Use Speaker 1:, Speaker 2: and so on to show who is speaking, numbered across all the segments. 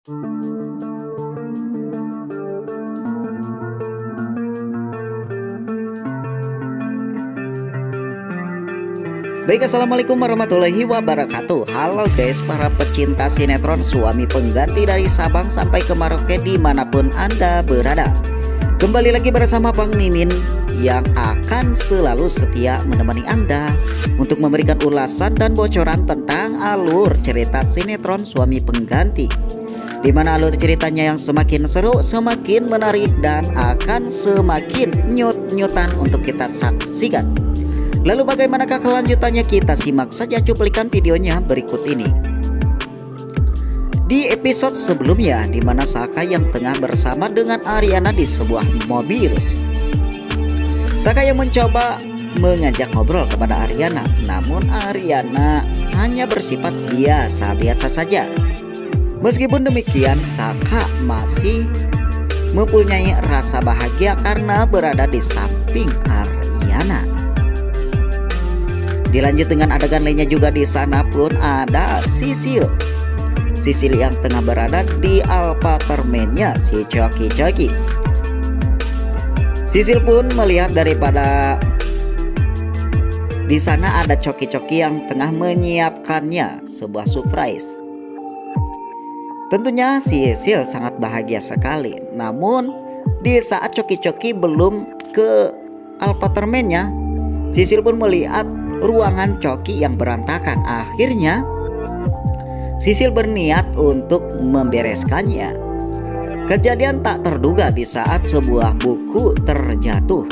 Speaker 1: Baik, assalamualaikum warahmatullahi wabarakatuh. Halo guys, para pecinta sinetron Suami Pengganti dari Sabang sampai ke Merauke dimanapun Anda berada. Kembali lagi bersama Bang Mimin yang akan selalu setia menemani Anda untuk memberikan ulasan dan bocoran tentang alur cerita sinetron Suami Pengganti, di mana alur ceritanya yang semakin seru, semakin menarik, dan akan semakin nyut-nyutan untuk kita saksikan. Lalu bagaimanakah kelanjutannya? Kita simak saja cuplikan videonya berikut ini. Di episode sebelumnya, di mana Saka yang tengah bersama dengan Ariana di sebuah mobil. Saka yang mencoba mengajak ngobrol kepada Ariana, namun Ariana hanya bersifat biasa-biasa saja. Meskipun demikian, Saka masih mempunyai rasa bahagia karena berada di samping Ariana. Dilanjut dengan adegan lainnya juga. Di sana pun ada Sisil yang tengah berada di apartemennya si Coki. Sisil pun melihat daripada di sana ada Coki yang tengah menyiapkannya sebuah surprise. Tentunya Sisil sangat bahagia sekali. Namun di saat Coki belum ke apartemennya, Sisil pun melihat ruangan Coki yang berantakan. Akhirnya Sisil berniat untuk membereskannya. Kejadian tak terduga di saat sebuah buku terjatuh.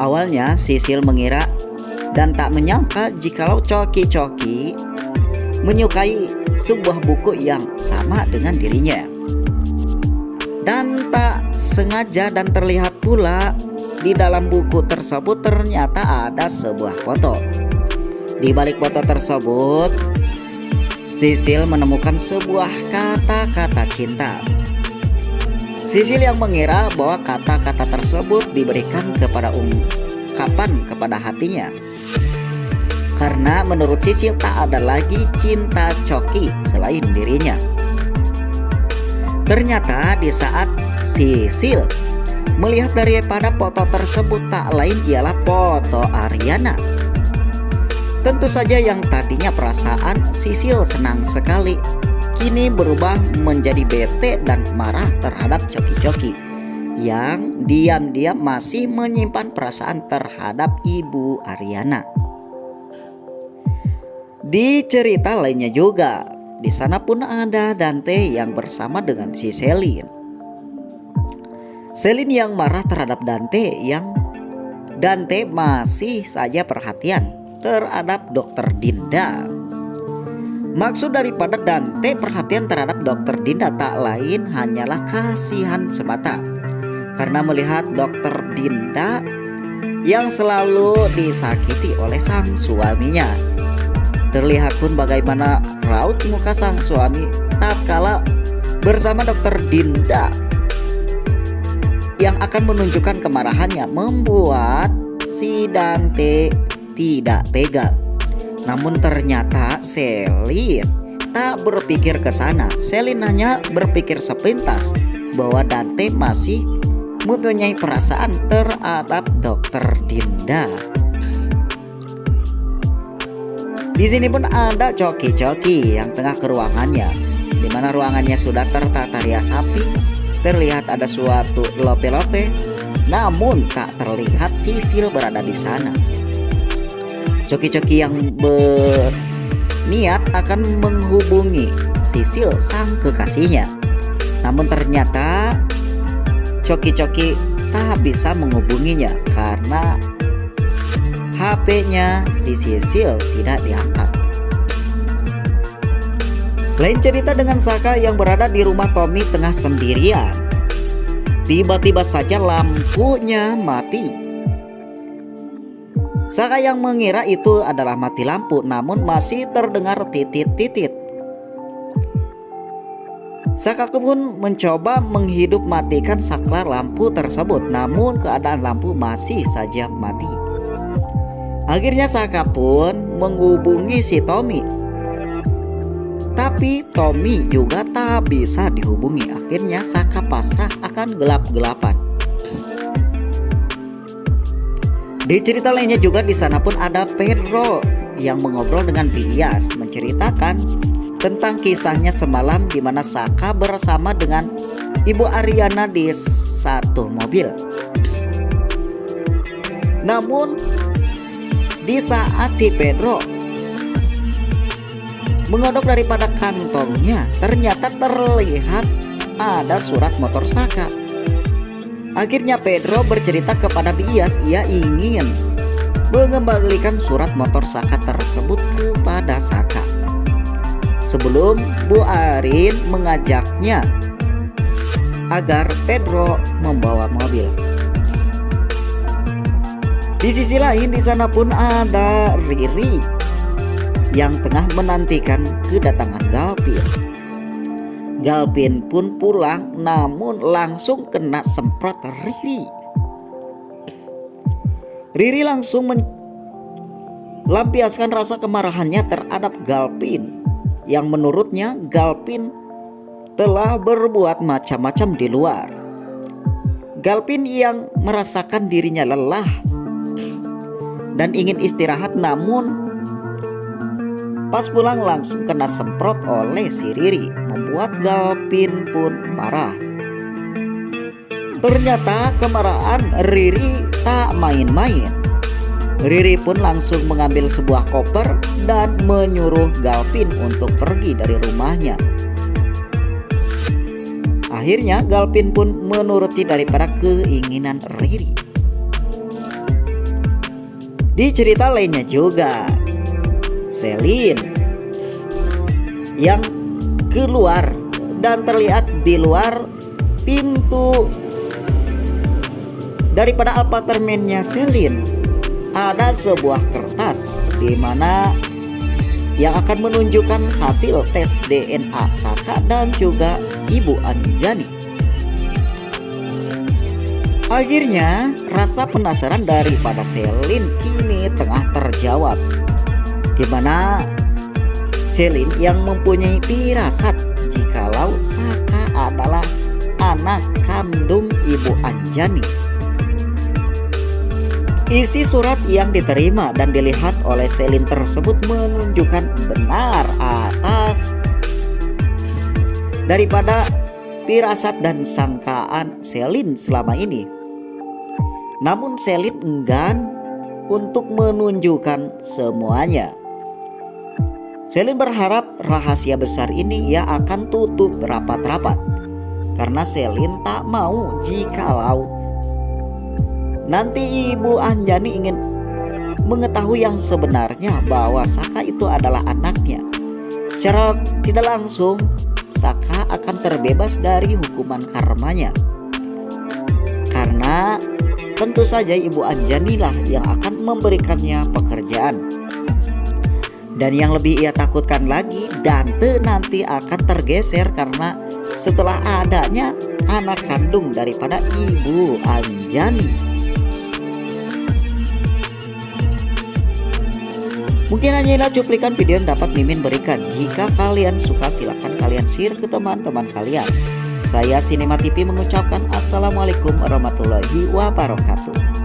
Speaker 1: Awalnya Sisil mengira dan tak menyangka jikalau Coki menyukai sebuah buku yang sama dengan dirinya. Dan tak sengaja dan terlihat pula di dalam buku tersebut ternyata ada sebuah foto. Di balik foto tersebut, Sisil menemukan sebuah kata-kata cinta. Sisil yang mengira bahwa kata-kata tersebut diberikan kepada ungkapan kepada hatinya. Karena menurut Sisil tak ada lagi cinta Coki selain dirinya. Ternyata di saat Sisil melihat daripada foto tersebut, tak lain ialah foto Ariana. Tentu saja yang tadinya perasaan Sisil senang sekali, kini berubah menjadi bete dan marah terhadap Coki yang diam-diam masih menyimpan perasaan terhadap ibu Ariana. Di cerita lainnya juga, di sana pun ada Dante yang bersama dengan si Selin yang marah terhadap Dante, yang Dante masih saja perhatian terhadap Dokter Dinda. Maksud daripada Dante perhatian terhadap Dokter Dinda tak lain hanyalah kasihan semata, karena melihat Dokter Dinda yang selalu disakiti oleh sang suaminya. Terlihat pun bagaimana raut muka sang suami tatkala bersama Dokter Dinda yang akan menunjukkan kemarahannya, membuat si Dante tidak tega. Namun ternyata Selin tak berpikir ke sana. Selin hanya berpikir sepintas bahwa Dante masih mempunyai perasaan terhadap Dokter Dinda. Di sini pun ada Coki yang tengah ke ruangannya, di mana ruangannya sudah tertata rias rapi. Terlihat ada suatu lope-lope, namun tak terlihat Sisil berada di sana. Coki yang berniat akan menghubungi Sisil sang kekasihnya, namun ternyata Coki tak bisa menghubunginya karena HP-nya si Sisil tidak diangkat. Lain cerita dengan Saka yang berada di rumah Tommy tengah sendirian. Tiba-tiba saja lampunya mati. Saka yang mengira itu adalah mati lampu, namun masih terdengar titit-titit. Saka pun mencoba menghidup matikan saklar lampu tersebut, namun keadaan lampu masih saja mati. Akhirnya Saka pun menghubungi si Tommy. Tapi Tommy juga tak bisa dihubungi. Akhirnya Saka pasrah akan gelap-gelapan. Di cerita lainnya juga di sana pun ada Pedro yang mengobrol dengan Bias, menceritakan tentang kisahnya semalam di mana Saka bersama dengan Ibu Ariana di satu mobil. Namun di saat si Pedro mengodok daripada kantongnya, ternyata terlihat ada surat motor Saka. Akhirnya Pedro bercerita kepada Bias ia ingin mengembalikan surat motor Saka tersebut kepada Saka. Sebelum Bu Arin mengajaknya agar Pedro membawa mobil. Di sisi lain di sana pun ada Riri yang tengah menantikan kedatangan Galpin. Galpin pun pulang namun langsung kena semprot Riri. Riri langsung melampiaskan rasa kemarahannya terhadap Galpin yang menurutnya Galpin telah berbuat macam-macam di luar. Galpin yang merasakan dirinya lelah dan ingin istirahat, namun pas pulang langsung kena semprot oleh si Riri, membuat Galpin pun marah. Ternyata kemarahan Riri tak main-main. Riri pun langsung mengambil sebuah koper dan menyuruh Galpin untuk pergi dari rumahnya. Akhirnya Galpin pun menuruti daripada keinginan Riri. Di cerita lainnya juga Celine yang keluar dan terlihat di luar pintu daripada apartemennya Celine ada sebuah kertas di mana yang akan menunjukkan hasil tes DNA Saka dan juga Ibu Anjani. Akhirnya rasa penasaran daripada Celine kini tengah terjawab, di mana Celine yang mempunyai firasat jikalau Saka adalah anak kandung Ibu Anjani. Isi surat yang diterima dan dilihat oleh Celine tersebut menunjukkan benar atas daripada firasat dan sangkaan Celine selama ini. Namun Celine enggan untuk menunjukkan semuanya. Celine berharap rahasia besar ini ia akan tutup rapat-rapat, karena Celine tak mau jikalau nanti Ibu Anjani ingin mengetahui yang sebenarnya bahwa Saka itu adalah anaknya. Secara tidak langsung Saka akan terbebas dari hukuman karmanya, karena tentu saja Ibu Anjani lah yang akan memberikannya pekerjaan. Dan yang lebih ia takutkan lagi, Dante nanti akan tergeser karena setelah adanya anak kandung daripada Ibu Anjani. Mungkin hanya inilah cuplikan video yang dapat Mimin berikan. Jika kalian suka silahkan kalian share ke teman-teman kalian. Saya Sinema TV mengucapkan Assalamualaikum warahmatullahi wabarakatuh.